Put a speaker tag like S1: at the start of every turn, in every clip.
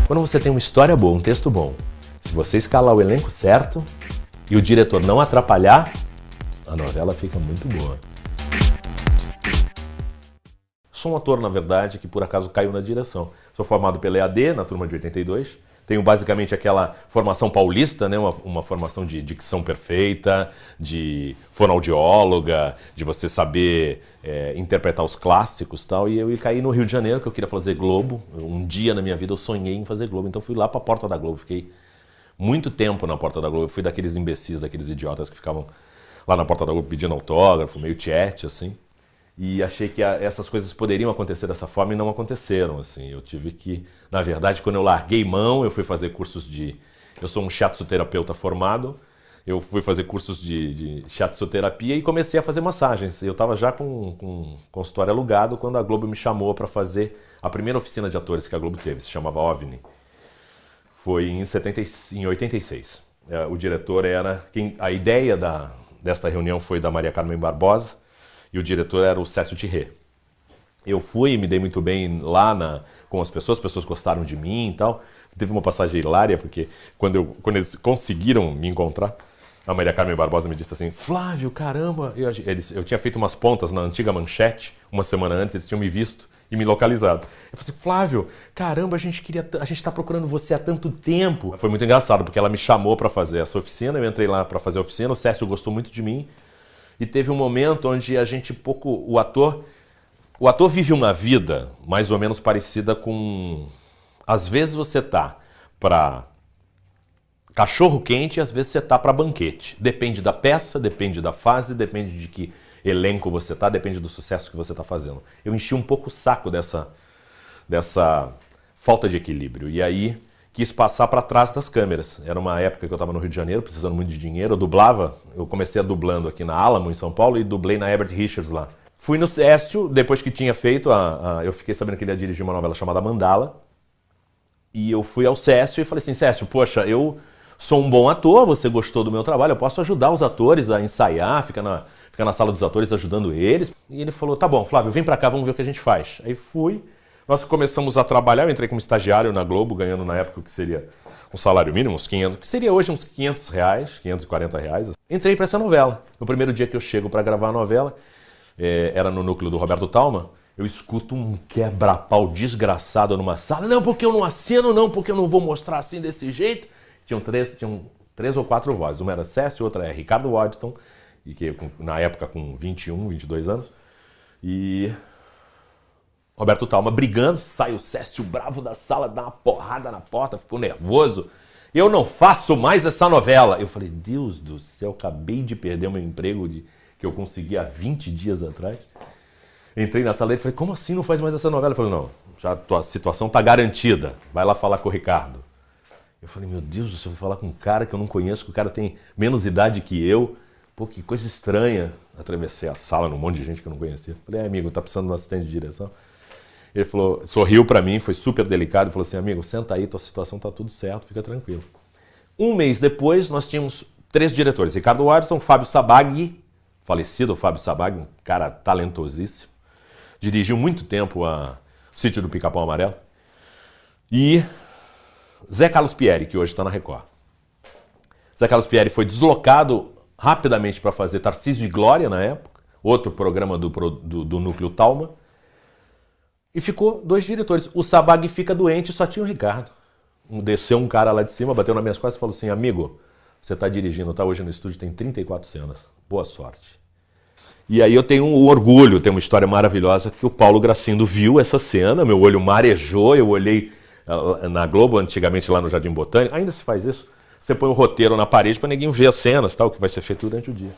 S1: Quando você tem uma história boa, um texto bom, se você escalar o elenco certo e o diretor não atrapalhar, a novela fica muito boa. Sou um ator, na verdade, que por acaso caiu na direção. Sou formado pela EAD, na turma de 82. Tenho basicamente aquela formação paulista, né? Uma formação de dicção perfeita, de fonoaudióloga, de você saber interpretar os clássicos e tal. E eu caí no Rio de Janeiro, que eu queria fazer Globo. Um dia na minha vida eu sonhei em fazer Globo, então fui lá para a porta da Globo. Fiquei muito tempo na porta da Globo. Eu fui daqueles imbecis, daqueles idiotas que ficavam lá na porta da Globo pedindo autógrafo, meio chat, assim. E achei que essas coisas poderiam acontecer dessa forma e não aconteceram, assim. Eu tive que, na verdade, quando eu larguei mão, eu fui fazer cursos de... Eu sou um shiatsu-terapeuta formado, eu fui fazer cursos de shiatsu-terapia e comecei a fazer massagens. Eu estava já com consultório alugado quando a Globo me chamou para fazer a primeira oficina de atores que a Globo teve, se chamava OVNI. Foi em 86. O diretor era... A ideia desta reunião foi da Maria Carmen Barbosa, e o diretor era o Cécio Tirré. Eu fui, me dei muito bem lá com as pessoas gostaram de mim e tal. Teve uma passagem hilária, porque quando eles conseguiram me encontrar, a Maria Carmen Barbosa me disse assim: Flávio, caramba! Eu tinha feito umas pontas na antiga Manchete, uma semana antes, eles tinham me visto e me localizado. Eu falei assim: Flávio, caramba, a gente está procurando você há tanto tempo. Foi muito engraçado, porque ela me chamou para fazer essa oficina, eu entrei lá para fazer a oficina, o Cécio gostou muito de mim, e teve um momento onde o ator vive uma vida mais ou menos parecida com... Às vezes você tá para cachorro quente e às vezes você tá para banquete. Depende da peça, depende da fase, depende de que elenco você tá, depende do sucesso que você tá fazendo. Eu enchi um pouco o saco dessa falta de equilíbrio. E aí quis passar para trás das câmeras. Era uma época que eu estava no Rio de Janeiro, precisando muito de dinheiro. Eu comecei dublando aqui na Alamo, em São Paulo, e dublei na Herbert Richards lá. Fui no Cécio, depois que tinha feito, eu fiquei sabendo que ele ia dirigir uma novela chamada Mandala. E eu fui ao Cécio e falei assim: Cécio, poxa, eu sou um bom ator, você gostou do meu trabalho, eu posso ajudar os atores a ensaiar, ficar na sala dos atores ajudando eles. E ele falou: tá bom, Flávio, vem pra cá, vamos ver o que a gente faz. Aí fui. Nós começamos a trabalhar, eu entrei como estagiário na Globo, ganhando na época o que seria um salário mínimo, uns 500, que seria hoje uns R$500, R$540. Entrei para essa novela. No primeiro dia que eu chego para gravar a novela, era no núcleo do Roberto Thalma, eu escuto um quebra-pau desgraçado numa sala. Não, porque eu não assino, não, porque eu não vou mostrar assim desse jeito. Tinham três ou quatro vozes. Uma era Cécio, outra é Ricardo Waddington, e que na época com 21, 22 anos. E... Roberto Thalma brigando, sai o Cécio bravo da sala, dá uma porrada na porta, ficou nervoso. Eu não faço mais essa novela. Eu falei: Deus do céu, acabei de perder o meu emprego que eu consegui há 20 dias atrás. Entrei na sala e falei: como assim não faz mais essa novela? Ele falou: não, já a tua situação está garantida, vai lá falar com o Ricardo. Eu falei: meu Deus do céu, vou falar com um cara que eu não conheço, que o cara tem menos idade que eu. Pô, que coisa estranha. Atravessei a sala num monte de gente que eu não conhecia. Falei: amigo, tá precisando de um assistente de direção? Ele falou, sorriu pra mim, foi super delicado, falou assim: amigo, senta aí, tua situação tá tudo certo, fica tranquilo. Um mês depois, nós tínhamos 3 diretores: Ricardo Waddington, Fábio Sabag, falecido Fábio Sabag, um cara talentosíssimo, dirigiu muito tempo o Sítio do Pica-Pau Amarelo, e Zé Carlos Pieri, que hoje está na Record. Zé Carlos Pieri foi deslocado rapidamente para fazer Tarcísio e Glória, na época, outro programa do Núcleo Thalma. E ficou 2 diretores. O Sabag fica doente e só tinha o Ricardo. Desceu um cara lá de cima, bateu nas minhas costas e falou assim: amigo, você está dirigindo, tá? Hoje no estúdio tem 34 cenas. Boa sorte. E aí eu tenho um orgulho, tem uma história maravilhosa, que o Paulo Gracindo viu essa cena, meu olho marejou, eu olhei na Globo, antigamente lá no Jardim Botânico, ainda se faz isso, você põe o roteiro na parede para ninguém ver as cenas, tal, que vai ser feito durante o dia.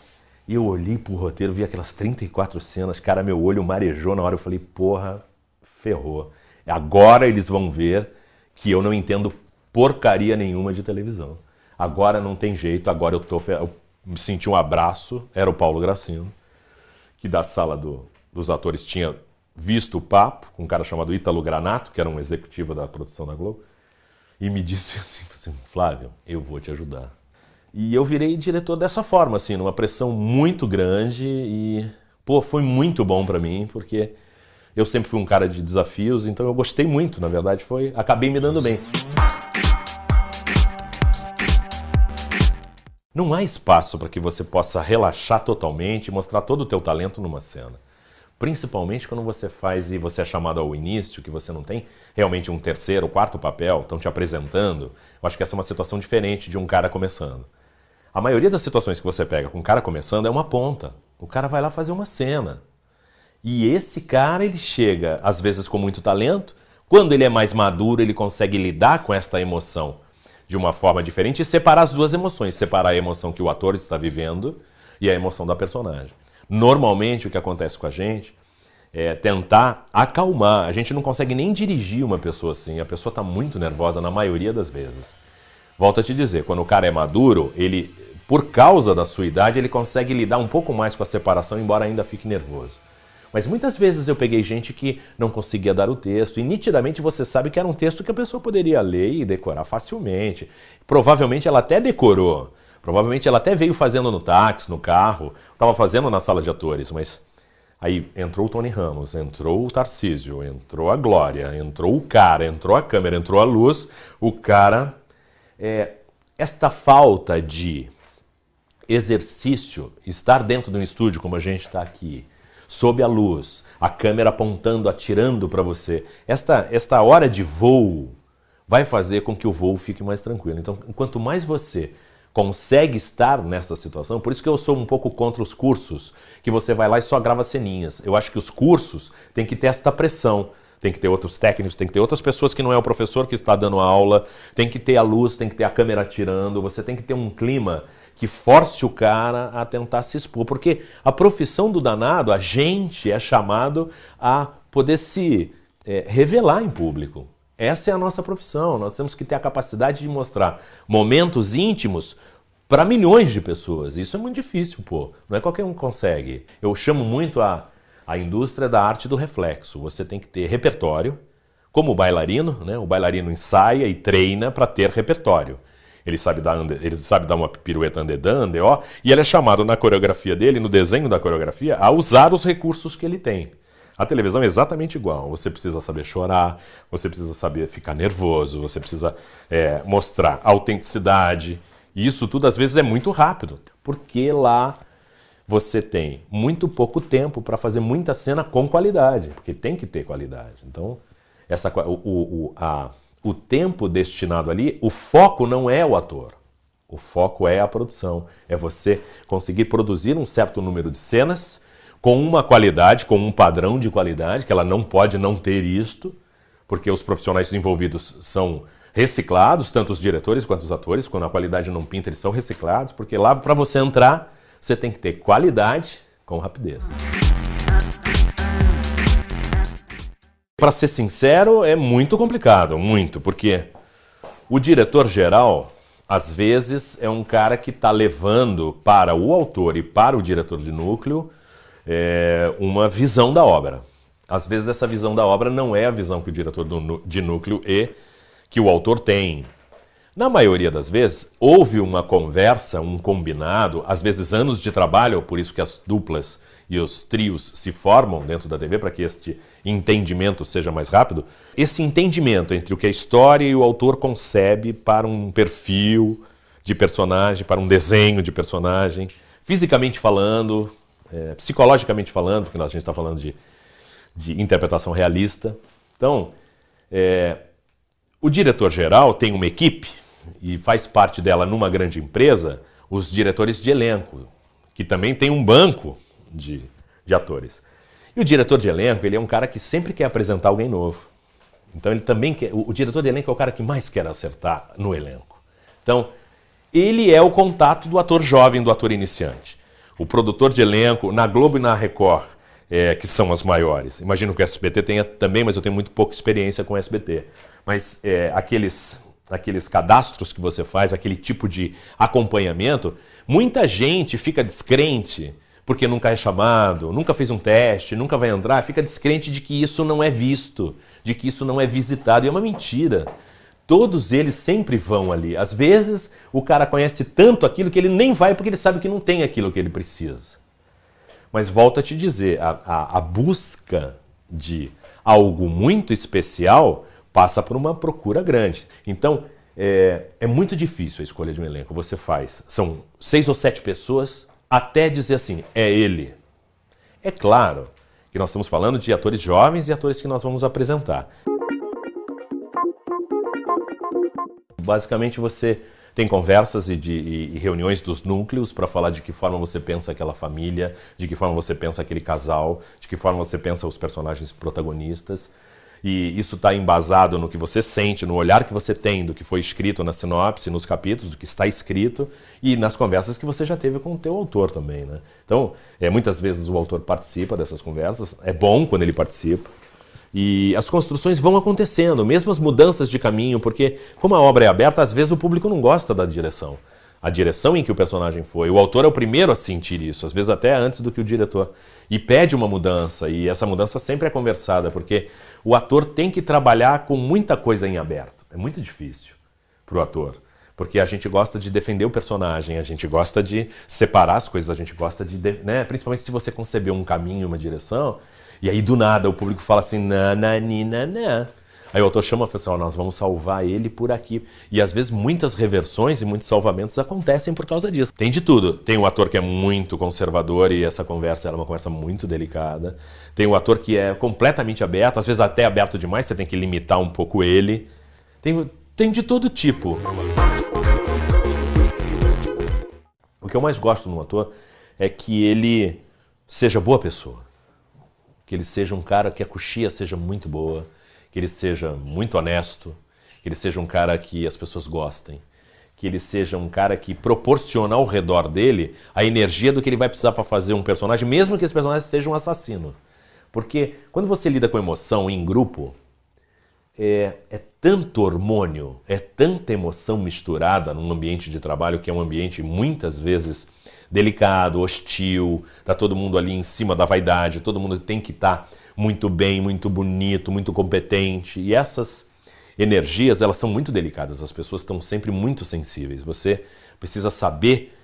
S1: E eu olhei pro roteiro, vi aquelas 34 cenas, cara, meu olho marejou na hora, eu falei: porra, ferrou. Agora eles vão ver que eu não entendo porcaria nenhuma de televisão. Agora não tem jeito, agora eu me senti um abraço, era o Paulo Gracindo, que da sala dos atores tinha visto o papo com um cara chamado Ítalo Granato, que era um executivo da produção da Globo, e me disse assim: Flávio, eu vou te ajudar. E eu virei diretor dessa forma, assim, numa pressão muito grande, e pô, foi muito bom pra mim, porque Eu sempre fui um cara de desafios, então eu gostei muito, na verdade, acabei me dando bem. Não há espaço para que você possa relaxar totalmente e mostrar todo o teu talento numa cena. Principalmente quando você faz e você é chamado ao início, que você não tem realmente um terceiro, quarto papel, estão te apresentando. Eu acho que essa é uma situação diferente de um cara começando. A maioria das situações que você pega com um cara começando é uma ponta. O cara vai lá fazer uma cena. E esse cara, ele chega, às vezes com muito talento. Quando ele é mais maduro, ele consegue lidar com esta emoção de uma forma diferente e separar as duas emoções. Separar a emoção que o ator está vivendo e a emoção da personagem. Normalmente, o que acontece com a gente é tentar acalmar. A gente não consegue nem dirigir uma pessoa assim. A pessoa está muito nervosa na maioria das vezes. Volto a te dizer, quando o cara é maduro, ele, por causa da sua idade, ele consegue lidar um pouco mais com a separação, embora ainda fique nervoso. Mas muitas vezes eu peguei gente que não conseguia dar o texto e nitidamente você sabe que era um texto que a pessoa poderia ler e decorar facilmente. Provavelmente ela até decorou, provavelmente ela até veio fazendo no táxi, no carro, estava fazendo na sala de atores, mas aí entrou o Tony Ramos, entrou o Tarcísio, entrou a Glória, entrou o cara, entrou a câmera, entrou a luz, o cara... esta falta de exercício, estar dentro de um estúdio como a gente está aqui, sob a luz, a câmera apontando, atirando para você. Esta hora de voo vai fazer com que o voo fique mais tranquilo. Então, quanto mais você consegue estar nessa situação, por isso que eu sou um pouco contra os cursos, que você vai lá e só grava ceninhas. Eu acho que os cursos têm que ter esta pressão. Tem que ter outros técnicos, tem que ter outras pessoas que não é o professor que está dando a aula, tem que ter a luz, tem que ter a câmera atirando, você tem que ter um clima que force o cara a tentar se expor. Porque a profissão do danado, a gente é chamado a poder se revelar em público. Essa é a nossa profissão, nós temos que ter a capacidade de mostrar momentos íntimos para milhões de pessoas. Isso é muito difícil, pô. Não é qualquer um que consegue. Eu chamo muito a indústria da arte do reflexo. Você tem que ter repertório, como o bailarino, né? O bailarino ensaia e treina para ter repertório. Ele sabe dar uma pirueta ande, ó, e ele é chamado na coreografia dele, no desenho da coreografia, a usar os recursos que ele tem. A televisão é exatamente igual. Você precisa saber chorar, você precisa saber ficar nervoso, você precisa mostrar autenticidade. E isso tudo, às vezes, é muito rápido, porque lá você tem muito pouco tempo para fazer muita cena com qualidade, porque tem que ter qualidade. Então, o tempo destinado ali, o foco não é o ator, o foco é a produção. É você conseguir produzir um certo número de cenas com uma qualidade, com um padrão de qualidade, que ela não pode não ter isto, porque os profissionais envolvidos são reciclados, tanto os diretores quanto os atores. Quando a qualidade não pinta, eles são reciclados, porque lá, para você entrar, você tem que ter qualidade com rapidez. Para ser sincero, é muito complicado, muito, porque o diretor-geral, às vezes, é um cara que está levando para o autor e para o diretor de núcleo uma visão da obra. Às vezes essa visão da obra não é a visão que o diretor de núcleo e que o autor tem. Na maioria das vezes, houve uma conversa, um combinado, às vezes anos de trabalho, por isso que as duplas e os trios se formam dentro da TV, para que este entendimento seja mais rápido. Esse entendimento entre o que a história e o autor concebe para um perfil de personagem, para um desenho de personagem, fisicamente falando, psicologicamente falando, porque a gente está falando de interpretação realista. Então, o diretor-geral tem uma equipe e faz parte dela numa grande empresa, os diretores de elenco, que também tem um banco de atores. E o diretor de elenco, ele é um cara que sempre quer apresentar alguém novo. Então ele também quer, o diretor de elenco é o cara que mais quer acertar no elenco. Então, ele é o contato do ator jovem, do ator iniciante. O produtor de elenco, na Globo e na Record, que são as maiores. Imagino que o SBT tenha também, mas eu tenho muito pouca experiência com o SBT. Mas aqueles cadastros que você faz, aquele tipo de acompanhamento, muita gente fica descrente porque nunca é chamado, nunca fez um teste, nunca vai entrar, fica descrente de que isso não é visto, de que isso não é visitado. E é uma mentira. Todos eles sempre vão ali. Às vezes o cara conhece tanto aquilo que ele nem vai porque ele sabe que não tem aquilo que ele precisa. Mas volto a te dizer, a busca de algo muito especial passa por uma procura grande. Então, é muito difícil a escolha de um elenco. Você faz, são 6 ou 7 pessoas, até dizer assim, é ele. É claro que nós estamos falando de atores jovens e atores que nós vamos apresentar. Basicamente, você tem conversas e reuniões dos núcleos para falar de que forma você pensa aquela família, de que forma você pensa aquele casal, de que forma você pensa os personagens protagonistas. E isso está embasado no que você sente, no olhar que você tem do que foi escrito na sinopse, nos capítulos, do que está escrito e nas conversas que você já teve com o teu autor também, né? Então, muitas vezes o autor participa dessas conversas, é bom quando ele participa. E as construções vão acontecendo, mesmo as mudanças de caminho, porque como a obra é aberta, às vezes o público não gosta da direção. A direção em que o personagem foi. O autor é o primeiro a sentir isso, às vezes até antes do que o diretor. E pede uma mudança, e essa mudança sempre é conversada, porque o ator tem que trabalhar com muita coisa em aberto. É muito difícil para o ator, porque a gente gosta de defender o personagem, a gente gosta de separar as coisas, a gente gosta de, né? Principalmente se você concebeu um caminho, uma direção, e aí do nada o público fala assim, nananina. Aí o autor chama e fala assim, nós vamos salvar ele por aqui. E às vezes muitas reversões e muitos salvamentos acontecem por causa disso. Tem de tudo. Tem o ator que é muito conservador e essa conversa é uma conversa muito delicada. Tem o ator que é completamente aberto, às vezes até aberto demais, você tem que limitar um pouco ele. Tem de todo tipo. O que eu mais gosto no ator é que ele seja boa pessoa. Que ele seja um cara que a coxia seja muito boa, que ele seja muito honesto, que ele seja um cara que as pessoas gostem, que ele seja um cara que proporciona ao redor dele a energia do que ele vai precisar para fazer um personagem, mesmo que esse personagem seja um assassino. Porque quando você lida com emoção em grupo, é tanto hormônio, é tanta emoção misturada num ambiente de trabalho que é um ambiente muitas vezes delicado, hostil, tá todo mundo ali em cima da vaidade, todo mundo tem que estar muito bem, muito bonito, muito competente. E essas energias, elas são muito delicadas, as pessoas estão sempre muito sensíveis. Você precisa saber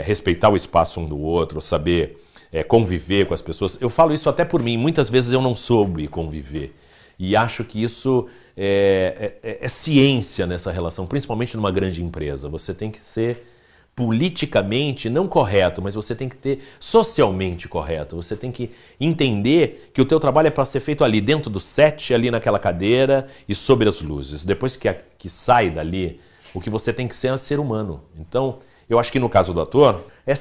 S1: respeitar o espaço um do outro, saber conviver com as pessoas. Eu falo isso até por mim, muitas vezes eu não soube conviver. E acho que isso é ciência nessa relação, principalmente numa grande empresa. Você tem que ser politicamente não correto, mas você tem que ter socialmente correto. Você tem que entender que o teu trabalho é para ser feito ali dentro do set, ali naquela cadeira e sob as luzes. Depois que sai dali, o que você tem que ser é ser humano. Então, eu acho que no caso do ator, é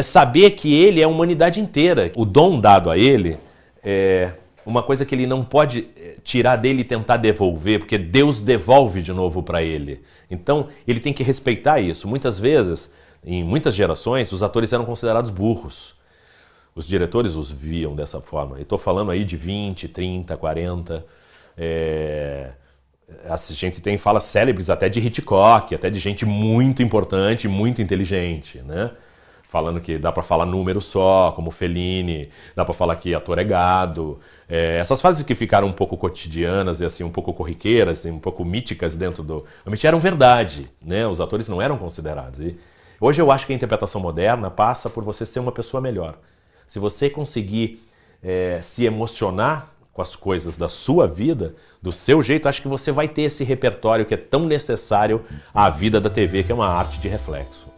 S1: saber que ele é a humanidade inteira. O dom dado a ele é uma coisa que ele não pode tirar dele e tentar devolver, porque Deus devolve de novo para ele. Então, ele tem que respeitar isso. Muitas vezes, em muitas gerações, os atores eram considerados burros. Os diretores os viam dessa forma. E estou falando aí de 20, 30, 40. A gente tem falas célebres até de Hitchcock, até de gente muito importante, muito inteligente, né? Falando que dá para falar número só, como Fellini, dá para falar que ator é gado. Essas frases que ficaram um pouco cotidianas e assim um pouco corriqueiras, um pouco míticas dentro do ambiente eram verdade, né? Os atores não eram considerados. E hoje eu acho que a interpretação moderna passa por você ser uma pessoa melhor. Se você conseguir se emocionar com as coisas da sua vida, do seu jeito, acho que você vai ter esse repertório que é tão necessário à vida da TV, que é uma arte de reflexo.